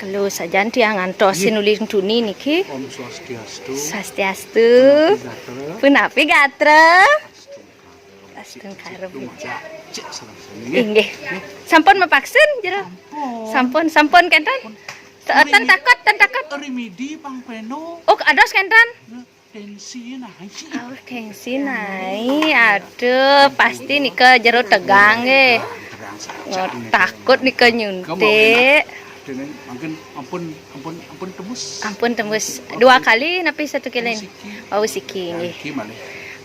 Kalau saja tiang ngantosin nulis tuni niki. Om Swastiastu. Swastiastu. Punapi gatra. Astun karum. Inggih. Sampun mapaksen jero. Sampun kenten. Ten takut. Remedi pang peno. Oh, ados kenten. Tensi naik. Oh, tensi naik. Aduh, pasti nika jero tegang nggih. Takut nika nyuntik. Mungkin ampun tembus. Ampun tembus 2 kali napi 1 kilo ini. Oh, siki nggih.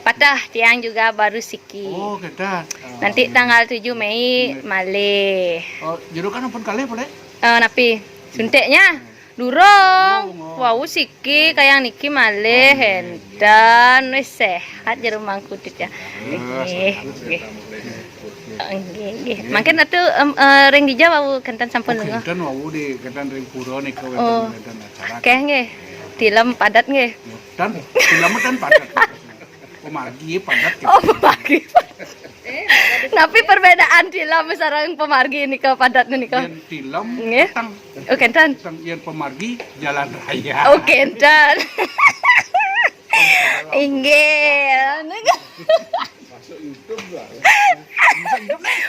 Patah tiang juga baru siki. Oh, kedah. Nanti tanggal 7 Mei malih. Oh, jero kan ampun kali boleh? Napi suntiknya durung. Wow, siki kayak niki malih hendan wis sehat jero mangkudit ya. Nggih. Nggih. Mangken atuh ring dija wau kentan sampun lunga. Kentan wau di kentan ring pura nika kentan acara. Akeh nggih. Tilem padat nggih. Dan tilem dan padat. Pemargi padat. Oh, pemargi. Tapi perbedaan tilem sareng pemargi nika padat nika. Yen tilem tang. Oh, kentan. Yen pemargi jalan raya. Oh, kentan. Inggih. Masuk YouTube lah.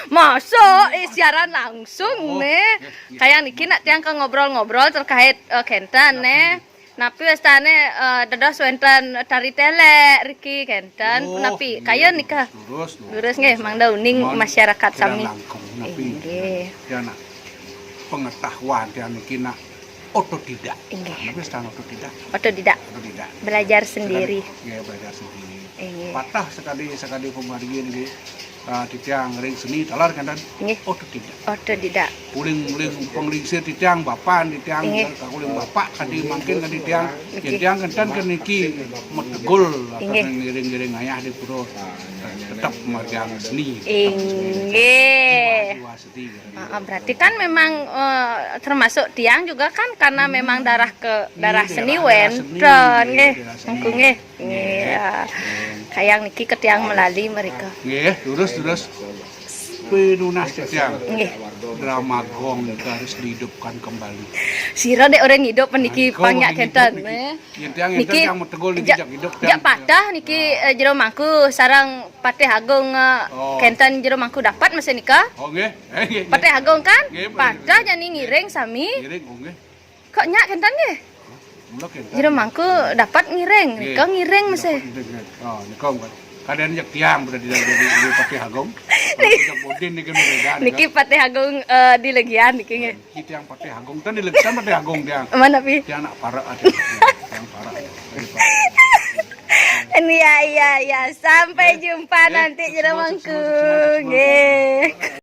Masuk siaran langsung nih. Kayak niki nak tiang ke ngobrol-ngobrol terkait kentan nih. Napi wastane dados wenten tari telek riki kentan napi kaya nikah. Lurus nggih mangda uning masyarakat sami. Nggih. Ya nak pengetahuan tiang niki nak otodidak. Napi sedang otodidak. Otodidak. Belajar sendiri. Ya belajar sendiri. Patah sekali pemargi ini di tiang ring seni talar kan dan otodidak uling penglingsir di tiang bapak di tiang uling bapak kadi mungkin kadi tiang kan niki metegul ngiring ayah di pura tetap margang seni berarti kan memang termasuk tiang juga kan karena memang darah seni wenten nggih nggih kayak niki ke tiang melalui mereka nggih terus penunas tiang drama gong harus dihidupkan kembali sira dek orang hidup niki panyak kentan niki yang metegul dijak hidup jak patah niki jero mangku sarang Patih Agung kentan jero mangku dapat masa nikah oh nggih Patih Agung kan patah jadi ngiring sami nggih kok nyak kentan nggih jero mangku dapat ngiring kok ngiring masa oh nikom kan kadang jak tiang berada di Patih Agung niki Patih Agung di legian niki nggih kita yang Patih Agung kan di legian Patih Agung tiang mana pi tiang anak para ada yang para ya sampai jumpa nanti jero mangku nggih